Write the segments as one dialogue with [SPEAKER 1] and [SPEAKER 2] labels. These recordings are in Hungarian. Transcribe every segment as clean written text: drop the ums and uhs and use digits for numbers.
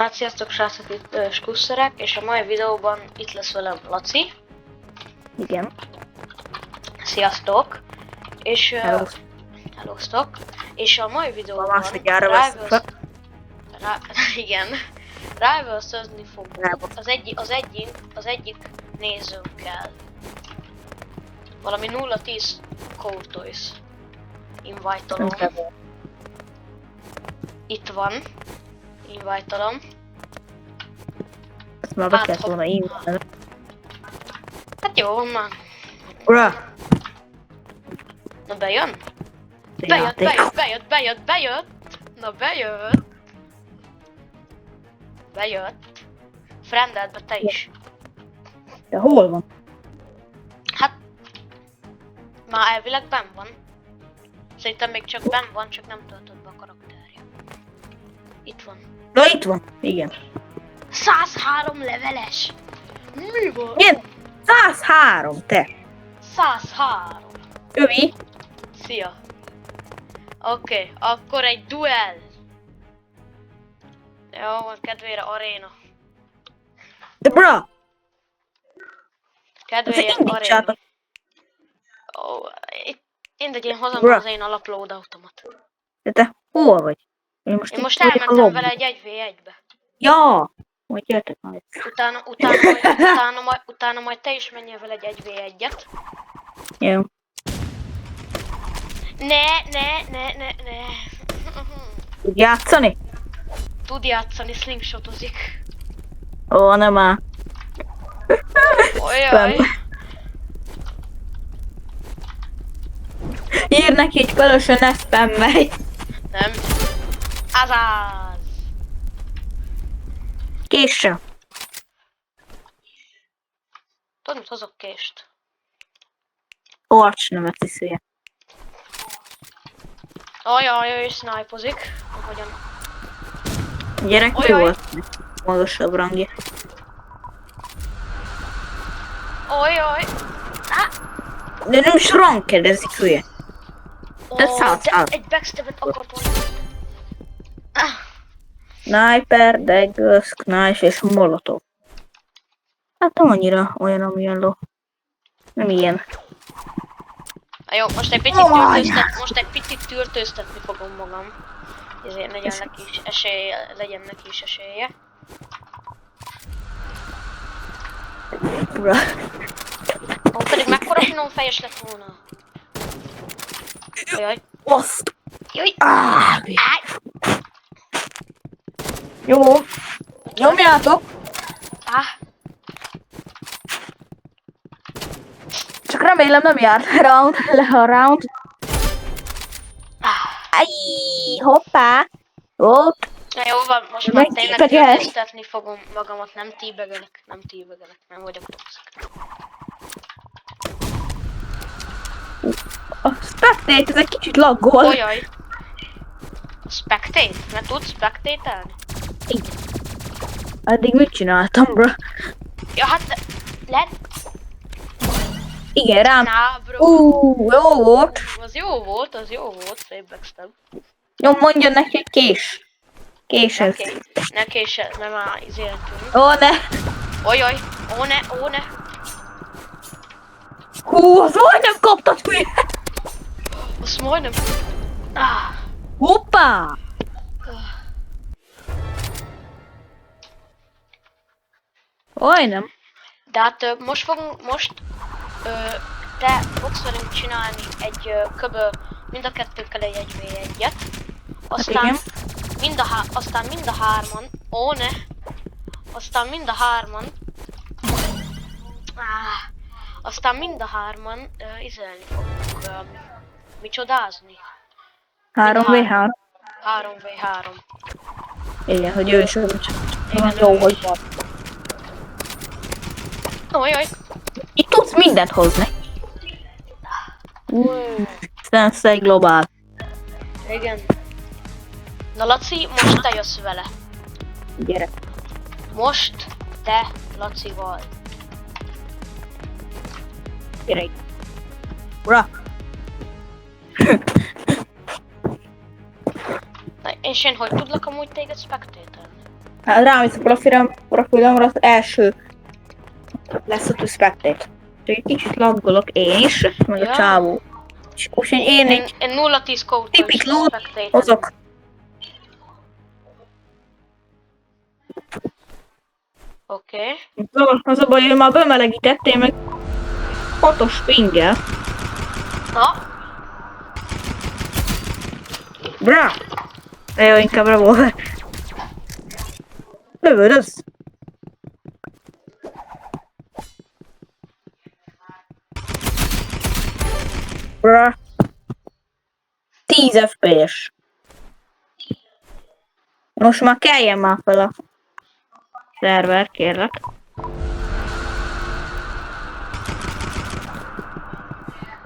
[SPEAKER 1] Hát sziasztok srácok, itt Skusszerek, és a mai videóban itt lesz velem Laci.
[SPEAKER 2] Igen.
[SPEAKER 1] Sziasztok! És
[SPEAKER 2] Hello.
[SPEAKER 1] hellóztok! És a mai videóban
[SPEAKER 2] másodjára veszünk fel.
[SPEAKER 1] igen. Rivals-özni fogunk
[SPEAKER 2] Rivals.
[SPEAKER 1] az egyik nézőnkkel. Valami 0-10 Courtois. Invite-olom. Itt van. Invite-olom.
[SPEAKER 2] Ezt már be kellett volna invite-olni.
[SPEAKER 1] Hát jó, van már.
[SPEAKER 2] Ura!
[SPEAKER 1] Na bejön?
[SPEAKER 2] Játék.
[SPEAKER 1] Bejött! Na bejött! Bejött. Friendeld be te is.
[SPEAKER 2] De hol van?
[SPEAKER 1] Hát... Már elvileg benn van. Szerintem még csak benn van, csak nem töltött be a karakterje. Itt van.
[SPEAKER 2] Na itt van. Igen.
[SPEAKER 1] 103 leveles! Mi van?
[SPEAKER 2] Igen. 103, te.
[SPEAKER 1] 103!
[SPEAKER 2] Övi.
[SPEAKER 1] Szia! Oké, akkor egy duel! Jó, van kedvére aréna.
[SPEAKER 2] De bra!
[SPEAKER 1] Kedvéért
[SPEAKER 2] Azért
[SPEAKER 1] aréna.
[SPEAKER 2] indítsátok.
[SPEAKER 1] Ó, mindegy, én hozom
[SPEAKER 2] Bra.
[SPEAKER 1] az én alaploadoutomat.
[SPEAKER 2] De te hol vagy?
[SPEAKER 1] Én
[SPEAKER 2] itt
[SPEAKER 1] most
[SPEAKER 2] vagyok a
[SPEAKER 1] elmentem
[SPEAKER 2] lobby.
[SPEAKER 1] vele egy 1v1-be.
[SPEAKER 2] Ja! Majd jöttek majd.
[SPEAKER 1] Utána majd te is menjél vele egy 1v1-et.
[SPEAKER 2] Jó.
[SPEAKER 1] Ne.
[SPEAKER 2] Tud játszani?
[SPEAKER 1] Tud játszani, slingshotozik.
[SPEAKER 2] Ó, nem áll.
[SPEAKER 1] Ojjaj.
[SPEAKER 2] Ír neki egy kölösön, ne spammelj.
[SPEAKER 1] Nem. Azaz.
[SPEAKER 2] Késsel.
[SPEAKER 1] Tudod, mit hozok kést?
[SPEAKER 2] Orcs nevet iszője.
[SPEAKER 1] Ajaj, ő snipozik. Ahogyan.
[SPEAKER 2] Gyerek
[SPEAKER 1] Ojaj.
[SPEAKER 2] jó volt. Magasabb rangja.
[SPEAKER 1] Ojjaj.
[SPEAKER 2] De nem is ranked, ez hülye. Te szállsz.
[SPEAKER 1] Egy backstabet akart volna.
[SPEAKER 2] Sniper, dagger, knife és molotov. Hát nem annyira olyan, amilyen ló. Nem ilyen.
[SPEAKER 1] Na jó, most egy picit tűrtőztetni fogom magam. Ezért legyen neki is esélye.
[SPEAKER 2] Ura.
[SPEAKER 1] Ó, pedig mekkora finom fejes lett volna. Jaj.
[SPEAKER 2] Azt.
[SPEAKER 1] Jaj.
[SPEAKER 2] Áj.
[SPEAKER 1] Áj.
[SPEAKER 2] Jó. Nyomjátok. Csak remélem nem jár a round. Áj, hoppá. Ott.
[SPEAKER 1] Na jó van, most
[SPEAKER 2] Meg
[SPEAKER 1] már tényleg
[SPEAKER 2] típegel.
[SPEAKER 1] tűrtőztetni fogom magamat, nem tíbegelek, nem vagyok toxic.
[SPEAKER 2] A spectate, ez egy kicsit laggol.
[SPEAKER 1] Ojaj. Spectate? Ne tudsz spectate-elni?
[SPEAKER 2] Eddig mit csináltam, bro?
[SPEAKER 1] Ja, hát lehet...
[SPEAKER 2] Igen, rám.
[SPEAKER 1] Na, bro.
[SPEAKER 2] Jó volt.
[SPEAKER 1] Az jó volt, szép backstab.
[SPEAKER 2] Jó, mondja neki, hogy kés. Késhez.
[SPEAKER 1] Ne késsel, nem áll izéltünk.
[SPEAKER 2] Ó, ne.
[SPEAKER 1] Ojaj, ó ne.
[SPEAKER 2] Hú, az majdnem kaptad, hülye.
[SPEAKER 1] Azt majdnem...
[SPEAKER 2] Hoppá. Majdnem.
[SPEAKER 1] De hát te fogsz velünk csinálni egy mind a kettőnkkel egy 1v1-et. Aztán
[SPEAKER 2] igen.
[SPEAKER 1] aztán mind a hárman, ó ne! Aztán mind a hárman izelni fogunk, micsodázni.
[SPEAKER 2] 3v3.
[SPEAKER 1] 3v3.
[SPEAKER 2] Igen, hogy ő is jó, hogy van.
[SPEAKER 1] Ojaj!
[SPEAKER 2] Itt tudsz mindent hozni. Sensei globál.
[SPEAKER 1] Igen. Na Laci, most te jössz vele.
[SPEAKER 2] Gyere.
[SPEAKER 1] Most te Lacival.
[SPEAKER 2] Gyere. Ura.
[SPEAKER 1] Na, és én hogy tudlak amúgy téged spectate-elni?
[SPEAKER 2] Hát rámész a profilomra, az első lesz a spectate. Csak egy kicsit laggolok én is, meg a
[SPEAKER 1] Ja.
[SPEAKER 2] csávó. És most én egy
[SPEAKER 1] Én 0-10 kódtól is
[SPEAKER 2] tipik lót
[SPEAKER 1] spectate-elem.
[SPEAKER 2] hozok.
[SPEAKER 1] Oké.
[SPEAKER 2] Az a baj, hogy már bemelegítettél meg 6-os pinggel.
[SPEAKER 1] Na,
[SPEAKER 2] Bra! Jó, inkább revolver. Lövöldöz! Bra! 10 FPS. Most már keljen már fel a szerver, kérlek.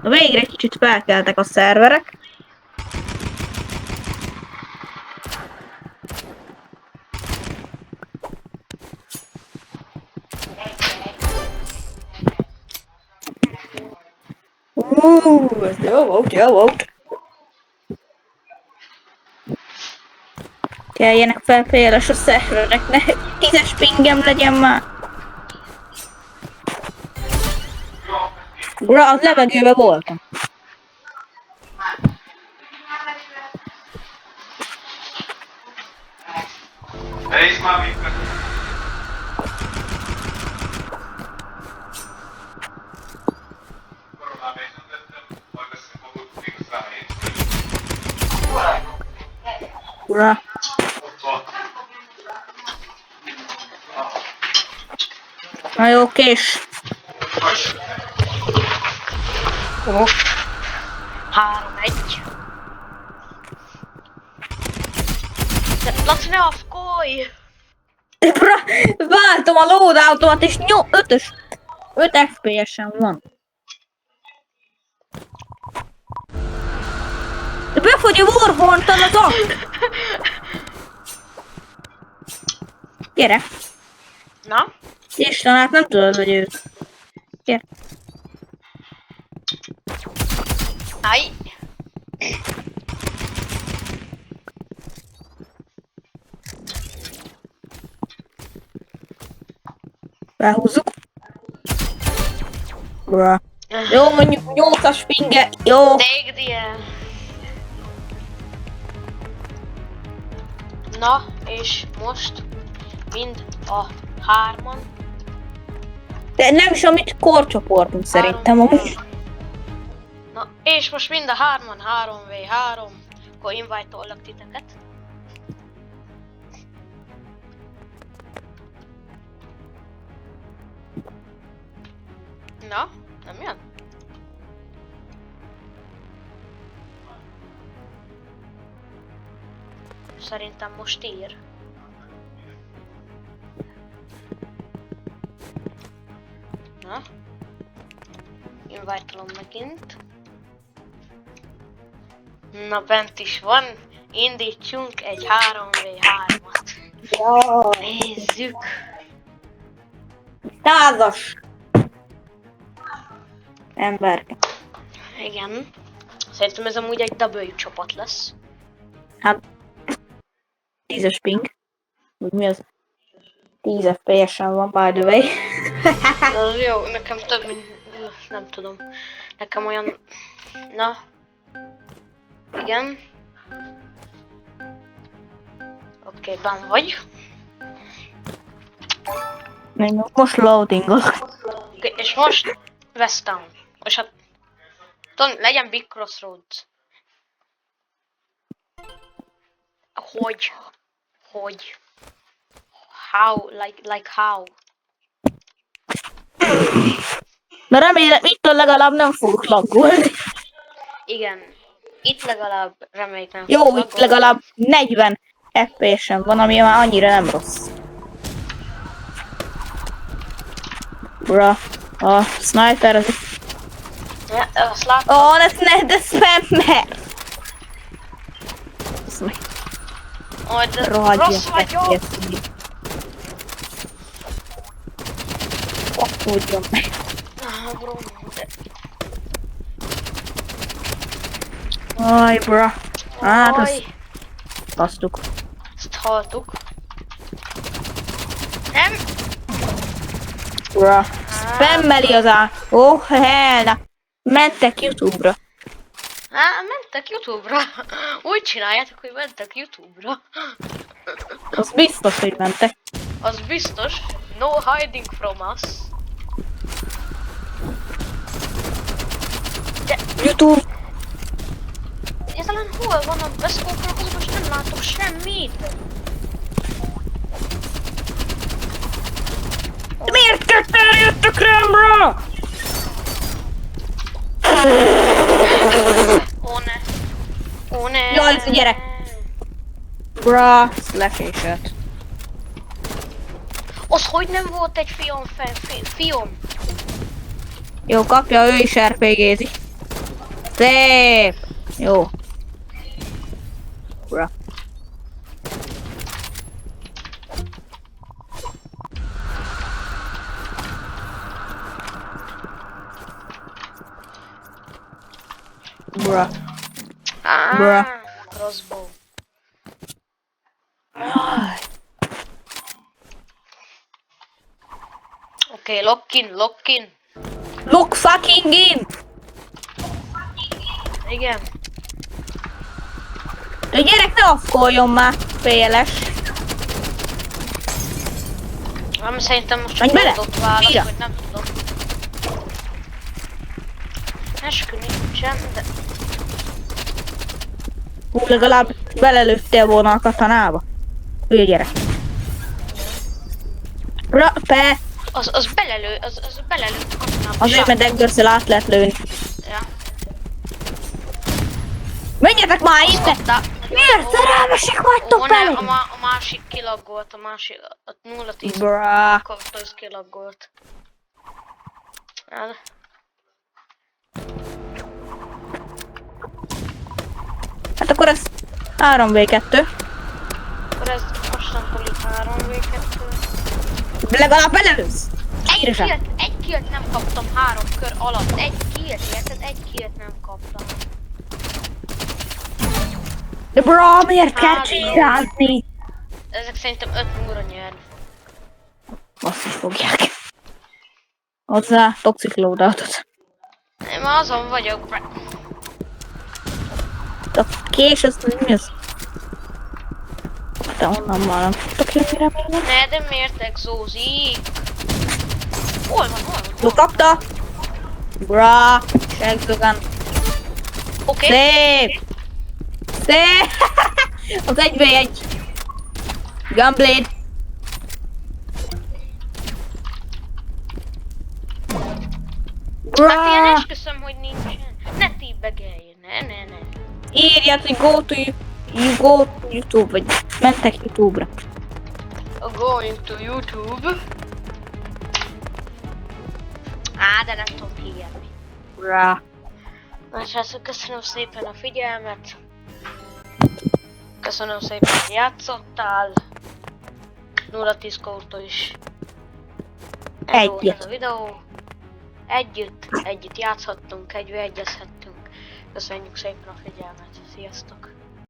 [SPEAKER 2] Na végre kicsit felkeltek a szerverek. Ez jó volt, jó volt. Keljenek fel féles a szerverek, ne 10-es pingem legyen már. Bra, az levegőben voltam.
[SPEAKER 3] Hej, mami.
[SPEAKER 2] Bra. Na jó, kés.
[SPEAKER 1] Ó. 3-1. De Laci, ne afkolj!
[SPEAKER 2] Bra, váltom a loadoutomat és 5 FPS-en van. De befogy a Warhorn-tal az ak! Gyere!
[SPEAKER 1] Na?
[SPEAKER 2] Istenát nem tudod, hogy ő. Gyere!
[SPEAKER 1] Aj!
[SPEAKER 2] Behúzzuk. Bra. Jó, mondjuk 8-as pinge. Jó.
[SPEAKER 1] Take the L. Na, és most mind a 3-an.
[SPEAKER 2] De nem is a mi korcsoportunk szerintem amúgy.
[SPEAKER 1] Na, és most mind a 3-an 3v3. Akkor invite-ollak titeket. Na, nem jön? Szerintem most ír. Na? Invite-olom megint. Na, bent is van. Indítsunk egy 3v3-at.
[SPEAKER 2] Ja.
[SPEAKER 1] Nézzük.
[SPEAKER 2] 100-as. Ember.
[SPEAKER 1] Igen. Szerintem ez amúgy egy W csapat lesz.
[SPEAKER 2] Hát 10-es ping. Úgy mi az? 10 FPS-en van, by the way.
[SPEAKER 1] Az jó, nekem több mint... nem tudom. Nekem olyan... Na. Igen. Oké, benn vagy.
[SPEAKER 2] Most loadingol.
[SPEAKER 1] Oké, és most West Town. És hát... Tudom, legyen Big Crossroads. Hogy? Hogy? How? Like how?
[SPEAKER 2] Na remélem, itt legalább nem fogok laggolni.
[SPEAKER 1] Igen. Itt legalább reméljük nem
[SPEAKER 2] Jó,
[SPEAKER 1] fog
[SPEAKER 2] itt
[SPEAKER 1] laggolni.
[SPEAKER 2] legalább 40 FPS-en van, ami már annyira nem rossz. Bra, a sniper az...
[SPEAKER 1] Ja, azt látom.
[SPEAKER 2] Ó, de spammer!
[SPEAKER 1] Ó, de
[SPEAKER 2] Rohadj
[SPEAKER 1] rossz vagyok.
[SPEAKER 2] Tudjon meg.
[SPEAKER 1] Ah, bro.
[SPEAKER 2] Aj, bra. Hát, azt
[SPEAKER 1] Aj,
[SPEAKER 2] basztuk.
[SPEAKER 1] ezt halltuk. Nem?
[SPEAKER 2] Bra. Spammeli az Ó, helna. Mentek YouTube-ra.
[SPEAKER 1] Mentek YouTube-ra. Úgy csináljátok, hogy mentek YouTube-ra.
[SPEAKER 2] Az biztos, hogy mentek.
[SPEAKER 1] Az biztos. No hiding from us. De
[SPEAKER 2] YouTube.
[SPEAKER 1] egyáltalán hol van a beszkóknak, az most nem látok semmit.
[SPEAKER 2] Miért ketten jöttök rám, bro?
[SPEAKER 1] Ó ne. Ó ne.
[SPEAKER 2] Jaj, gyerek. Bra, lekésett.
[SPEAKER 1] Az hogy nem volt egy fiom?
[SPEAKER 2] Jó, kapja, ő is RPG-zik. Szép. Jó. Bra. Bra. Bruh.
[SPEAKER 1] Crossbow.
[SPEAKER 2] Jaj.
[SPEAKER 1] Oké, lock in.
[SPEAKER 2] Look fucking in!
[SPEAKER 1] Igen.
[SPEAKER 2] A gyerek ne afkoljon már, féles.
[SPEAKER 1] Nem, szerintem most csak
[SPEAKER 2] Menj bele!
[SPEAKER 1] mondott válasz,
[SPEAKER 2] Mira!
[SPEAKER 1] hogy nem tudom. Eskü nincsen, de...
[SPEAKER 2] Hú, legalább belelőttél volna a katonába. Hülye gyerek. Pe!
[SPEAKER 1] Az belelő a katonába.
[SPEAKER 2] Azért, mert Daggerszel át lehet lőni.
[SPEAKER 1] Ja.
[SPEAKER 2] Menjetek már innen!
[SPEAKER 1] Kapta.
[SPEAKER 2] Miért szerelmesek vagytok belém?
[SPEAKER 1] A másik kilaggolt, a 0-10
[SPEAKER 2] Bra.
[SPEAKER 1] kapta, kilaggolt. El.
[SPEAKER 2] Hát akkor ez 3v2.
[SPEAKER 1] Akkor ez mostantól itt 3v2.
[SPEAKER 2] Legalább belelősz! Egyre sem.
[SPEAKER 1] Egy killt nem kaptam 3 kör alatt. Egy killt, érted? Egy killt nem kaptam.
[SPEAKER 2] De bra, miért kell
[SPEAKER 1] Hát,
[SPEAKER 2] csinálni?
[SPEAKER 1] Ezek szerintem 5-0-ra nyerni.
[SPEAKER 2] Azt is fogják. Hozzá toxic loadoutot.
[SPEAKER 1] Én már azon vagyok, bre.
[SPEAKER 2] A kés, az mi az? De onnan már nem tudtok jönni, remélem.
[SPEAKER 1] Ne, de miért exózik? Hol van?
[SPEAKER 2] Jó, kapta! Bra, segzögen.
[SPEAKER 1] Oké.
[SPEAKER 2] Szép! Szép! Az 1v1. Gunblade.
[SPEAKER 1] Hát ilyen
[SPEAKER 2] Bra!
[SPEAKER 1] esküszöm, hogy nincsen. Ne tíbegelj, ne.
[SPEAKER 2] Írját, hogy go to YouTube, vagy mentek YouTube-ra.
[SPEAKER 1] Going to YouTube. De nem tudom higgyenni.
[SPEAKER 2] Bra.
[SPEAKER 1] Na srácok, köszönöm szépen a figyelmet. Köszönöm szépen, hogy játszottál. 0-10 kórtól is. Ez volt ez a videó. Együtt játszhattunk, együttegyezhettünk. Köszönjük szépen a figyelmet. Sziasztok!